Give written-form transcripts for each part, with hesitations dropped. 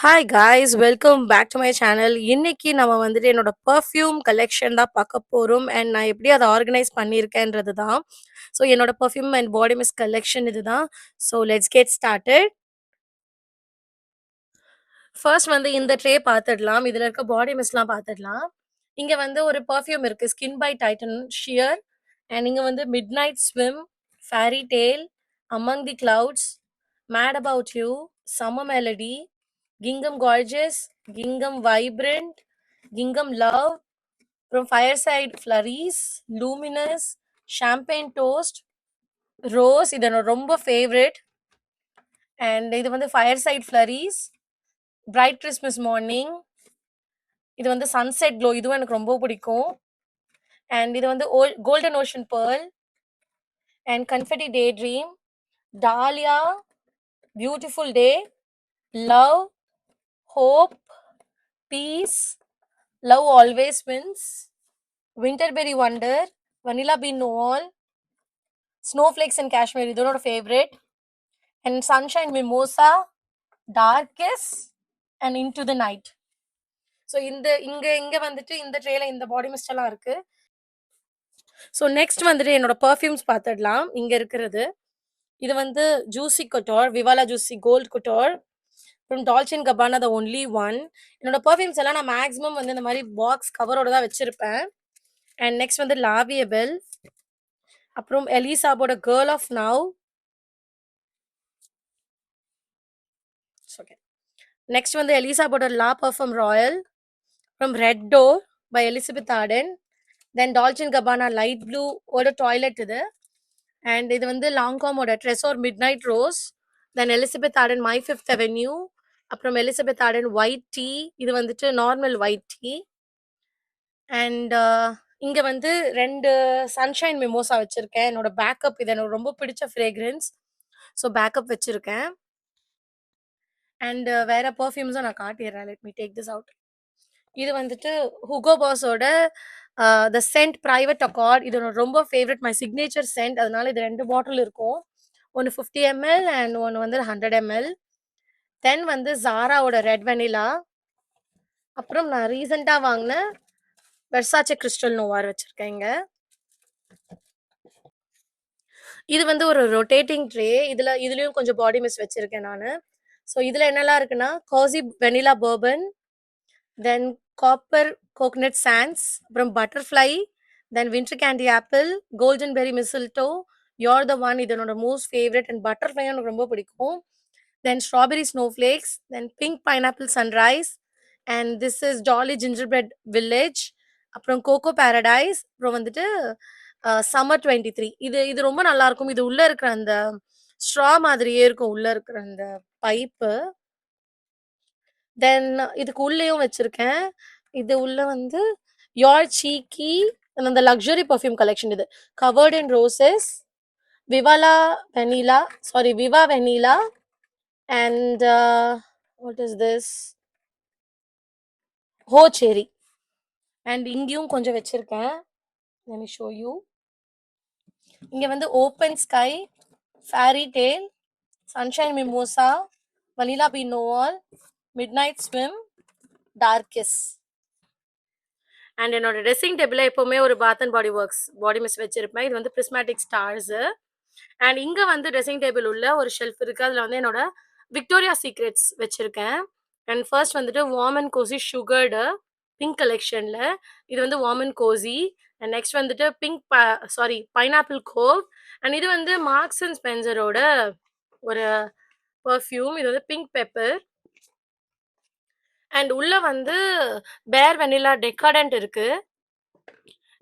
Hi guys welcome back to my channel. இன்னைக்கு நம்ம வந்துட்டு என்னோட பெர்ஃப்யூம் கலெக்ஷன் தான் பார்க்க போகிறோம் அண்ட் நான் எப்படி அதை ஆர்கனைஸ் பண்ணியிருக்கேன்றது தான். ஸோ என்னோட perfume and body mist collection இதுதான். So let's get started. First வந்து இந்த ட்ரே பார்த்துடலாம். இதில் இருக்க பாடி மிஸ்ட்லாம் பார்த்துடலாம். இங்கே வந்து ஒரு பெர்ஃப்யூம் இருக்குது, skin by Titan shear. And இங்கே வந்து mid night swim, fairy Dale, among the clouds, mat about you, summer melody, கிங்கம் Gorges, கிங்கம் vibrant, கிங்கம் love, அப்புறம் ஃபயர்சைட் ஃப்ளரீஸ், லூமினஸ், ஷாம்பெயின் டோஸ்ட், ரோஸ் இது என்னோட ரொம்ப ஃபேவரட். அண்ட் இது வந்து ஃபயர்சைட் ஃப்ளரீஸ், பிரைட் கிறிஸ்மஸ் மார்னிங், இது வந்து சன்செட் க்ளோ, இதுவும் எனக்கு ரொம்ப பிடிக்கும். அண்ட் இது வந்து golden ocean pearl and confetti day dream, dahlia, beautiful day, love, hope, peace, love always wins, winterberry wonder, vanilla bean noel, snowflakes and cashmere இது என்னோட favourite. And sunshine mimosa, dark kiss and into the night. So இங்கே வந்துட்டு இந்த ட்ரேல இந்த பாடி mist எல்லாம் இருக்கு. So next வந்துட்டு என்னோட பர்ஃப்யூம்ஸ் பார்த்துடலாம். இங்கே இருக்கிறது இது வந்து ஜூசி கொட்டோர், விவாலா ஜூசி கோல்ட் கொட்டோர், அப்புறம் டால்ச்சின் கபானா த ஒன்லி ஒன். என்னோட பர்ஃப்யூம்ஸ் எல்லாம் நான் மேக்ஸிமம் வந்து இந்த மாதிரி பாக்ஸ் கவரோட தான் வச்சிருப்பேன். அண்ட் நெக்ஸ்ட் வந்து லாவியபெல், அப்புறம் எலிசாபோட girl of now. Okay, next வந்து எலிசாபோட லா பர்ஃப்யூம் ராயல், அப்புறம் red door by Elizabeth Arden, then Dolce Gabbana light blue eau de toilette இது. அண்ட் இது வந்து லாங்காமோட Tresor midnight rose, then Elizabeth Arden my fifth avenue, அப்புறம் Elizabeth Arden white tea, இது வந்துட்டு நார்மல் ஒயிட் டீ. அண்ட் இங்கே வந்து 2 sunshine mimosa வச்சுருக்கேன். என்னோட பேக்கப் இது எனக்கு ரொம்ப பிடிச்ச ஃப்ரேக்ரன்ஸ். ஸோ பேக்கப் வச்சுருக்கேன். அண்ட் வேற பர்ஃப்யூம்ஸும் நான் காட்டிடுறேன். Let me take this out. இது வந்துட்டு ஹுகோ பாஸோட த சென்ட் பிரைவேட் அக்கார்ட், இது என்னோட ரொம்ப ஃபேவரட், மை சிக்னேச்சர் சென்ட். அதனால இது 2 பாட்டில் இருக்கும். ஒன்று 50 ml அண்ட் ஒன்று வந்து 100 ml. தென் வந்து ஜாராவோட ரெட் வெனிலா, அப்புறம் நான் ரீசெண்டாக வாங்கின வெர்சாச்சே கிறிஸ்டல் நோவார் வச்சுருக்கேன் இங்கே. இது வந்து ஒரு ரொட்டேட்டிங் ட்ரே. இதுலயும் கொஞ்சம் பாடி மிஸ்ட் வச்சிருக்கேன் நான். ஸோ இதில் என்னெல்லாம் இருக்குன்னா cozy vanilla bourbon, then copper coconut sands, அப்புறம் butterfly, then winter candy apple, golden berry mistletoe, you're the one இது என்னோட மோஸ்ட் ஃபேவரட். அண்ட் பட்டர்ஃப்ளையும் எனக்கு ரொம்ப பிடிக்கும். Then strawberry snowflakes, then pink pineapple sunrise, and this is jolly ginger bread village, அப்புறம் cocoa paradise, அப்புறம் வந்துட்டு சம்மர் 23. இது ரொம்ப நல்லா இருக்கும். இது உள்ள இருக்கிற அந்த ஸ்ட்ரா மாதிரியே இருக்கும் உள்ள இருக்கிற அந்த பைப்பு. தென் இதுக்கு உள்ளேயும் வச்சிருக்கேன். இது உள்ள வந்து யோர் சீக்கி அந்த லக்ஸரி பர்ஃப்யூம் கலெக்ஷன். இது covered in roses, viva la vanilla, sorry viva vanilla, and what is this, oh cherry. And இங்கேயும் கொஞ்சம் வச்சிருக்கேன். let me show you. இங்க வந்து open sky, fairy tale, sunshine mimosa, vanilla bean noel, midnight swim, dark kiss. And என்னோட dressing டேபிளில் எப்போவுமே ஒரு bath and body works body mist வச்சிருப்பேன். இது வந்து பிரிஸ்மேட்டிக் ஸ்டார்ஸு. அண்ட் இங்கே வந்து ட்ரெஸ்ஸிங் டேபிள் உள்ள ஒரு ஷெல்ஃப் இருக்குது. அதில் வந்து என்னோட விக்டோரியா சீக்ரெட்ஸ் வச்சுருக்கேன். அண்ட் ஃபர்ஸ்ட் வந்துட்டு வார்ம் அண்ட் கோசி சுகர்டு பிங்க் கலெக்ஷனில் இது வந்து warm and Kosi. And next வந்துட்டு பைனாப்பிள் கோவ். அண்ட் இது வந்து மார்க்ஸ் அண்ட் ஸ்பென்சரோட ஒரு பர்ஃப்யூம். இது வந்து பிங்க் பெப்பர். அண்ட் உள்ள வந்து பேர் வெனிலா டெக்காடன்ட் இருக்கு.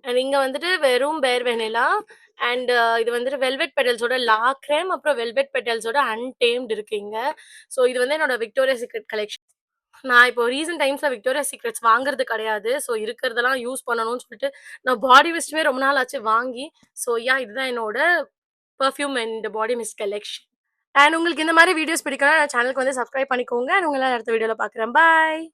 அண்ட் இங்க வந்துட்டு வெறும் பேர் வெனிலா. அண்ட் இது வந்துட்டு வெல்வெட் பெட்டல்ஸோட லா கிரேம், அப்புறம் வெல்வெட் பெட்டல்ஸோட அன்டேம்டு இருக்கு இங்க. ஸோ இது வந்து என்னோட விக்டோரியா சீக்ரெட் கலெக்ஷன். நான் இப்போ ரீசன்ட் டைம்ஸ்ல விக்டோரியா சீக்ரெட்ஸ் வாங்குறது கிடையாது. ஸோ இருக்கிறதெல்லாம் யூஸ் பண்ணணும்னு சொல்லிட்டு நான் பாடி மிஸ்ட்டுமே ரொம்ப நாள் ஆச்சு வாங்கி. ஸோ இதுதான் என்னோட perfume and body mist collection. And உங்களுக்கு இந்த மாதிரி வீடியோஸ் பிடிக்கணும் சேனலுக்கு வந்து சப்ஸ்கிரைப் பண்ணிக்கோங்க. அண்ட் உங்களை அடுத்த வீடியோவில் பார்க்குறேன். பாய்.